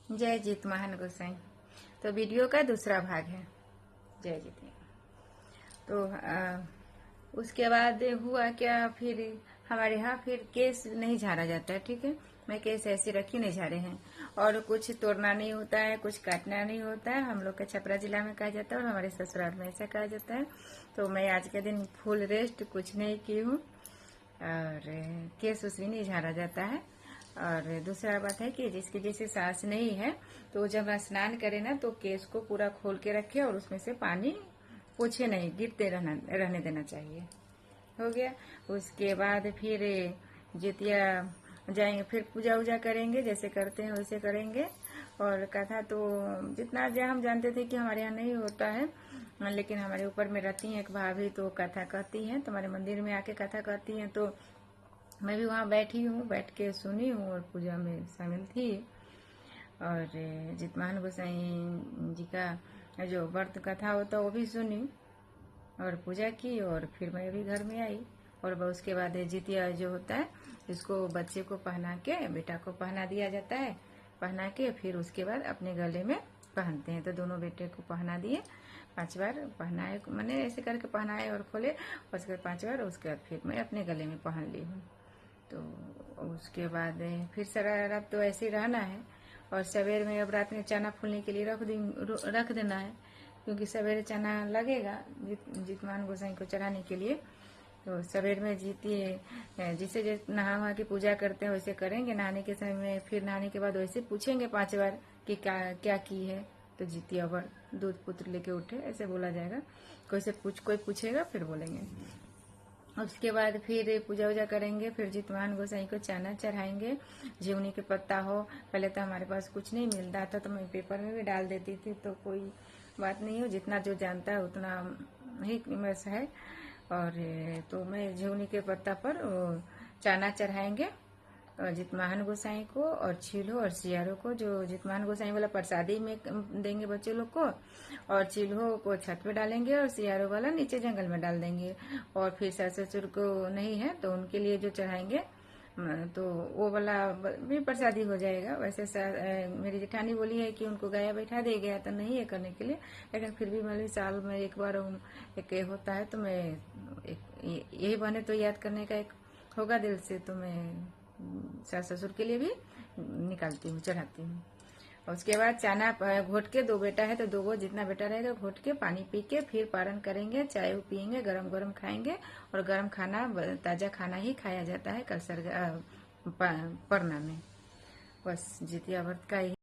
जय जीत महान गोसाई। तो वीडियो का दूसरा भाग है। जय जीत। तो उसके बाद हुआ क्या, फिर हमारे यहाँ फिर केस नहीं झाड़ा जाता है। ठीक है, मैं केस ऐसे रखी नहीं झाड़े हैं, और कुछ तोड़ना नहीं होता है, कुछ काटना नहीं होता है। हम लोग का छपरा जिला में कहा जाता है और हमारे ससुराल में ऐसा कहा जाता है। तो मैं आज के दिन फुल रेस्ट, कुछ नहीं की हूँ, और केस उस भी नहीं झाड़ा जाता है। और दूसरा बात है कि जिसकी जैसे सांस नहीं है तो जब स्नान करे ना तो केस को पूरा खोल के रखे और उसमें से पानी पोछे नहीं, गिरते रहने देना चाहिए। हो गया। उसके बाद फिर जितिया जाएंगे, फिर पूजा वूजा करेंगे, जैसे करते हैं वैसे करेंगे। और कथा तो जितना हम जानते थे कि हमारे यहाँ नहीं होता है, लेकिन हमारे ऊपर में रहती हैं एक भाभी, तो कथा कहती हैं, तो हमारे मंदिर में आके कथा कहती हैं। तो मैं भी वहाँ बैठी हूँ, बैठ के सुनी हूँ और पूजा में शामिल थी। और जितमान गोसाई जी का जो व्रत कथा होता वो भी सुनी और पूजा की, और फिर मैं भी घर में आई। और उसके बाद जितिया जो होता है, इसको बच्चे को पहना के, बेटा को पहना दिया जाता है। पहना के फिर उसके बाद अपने गले में पहनते हैं। तो दोनों बेटे को पहना दिए, 5 बार पहनाए, मैंने ऐसे करके पहनाए और खोले, और उसके बाद 5 बार, उसके बाद फिर मैं अपने गले में पहन ली हूँ। तो उसके बाद फिर सारा रात तो ऐसे ही रहना है। और सवेर में अब रात में चना फूलने के लिए रख देना है, क्योंकि सवेरे चना लगेगा जितमान गोसाई को चढ़ाने के लिए। तो सवेर में जिसे नहा वहा की पूजा करते हैं वैसे करेंगे। नहाने के समय में, फिर नहाने के बाद वैसे पूछेंगे 5 बार कि क्या क्या की है। तो जितिया वर दूध पुत्र लेके उठे, ऐसे बोला जाएगा। कोई पूछेगा फिर बोलेंगे। उसके बाद फिर पूजा वूजा करेंगे, फिर जितवान गोसाई को चाना चढ़ाएंगे। जीवनी के पत्ता हो, पहले तो हमारे पास कुछ नहीं मिलता था, तो मैं पेपर में भी डाल देती थी, तो कोई बात नहीं हो, जितना जो जानता है उतना ही बस है। और तो मैं जीवनी के पत्ता पर चाना चढ़ाएंगे जितमान गोसाई को, और चील्हो और सियारों को, जो जितमान गोसाई वाला प्रसादी में देंगे बच्चे लोग को, और चील्हो को छत पे डालेंगे और सियारों वाला नीचे जंगल में डाल देंगे। और फिर सास ससुर को नहीं है तो उनके लिए जो चढ़ाएंगे तो वो वाला भी प्रसादी हो जाएगा। वैसे मेरी जेठानी बोली है कि उनको गाया बैठा दे गया तो नहीं है करने के लिए, लेकिन फिर भी मैं साल में एक बार एक होता है, तो मैं यही बने तो याद करने का एक होगा दिल से, तो मैं सास ससुर के लिए भी निकालती हूँ, चढ़ाती हूँ। और उसके बाद चाना घोट के, 2 बेटा है तो 2 जितना बेटा रहेगा घोट के पानी पी के फिर पारण करेंगे, चाय पियेंगे, गरम गरम खाएंगे। और गरम खाना, ताजा खाना ही खाया जाता है कल परना में। बस जितिया व्रत का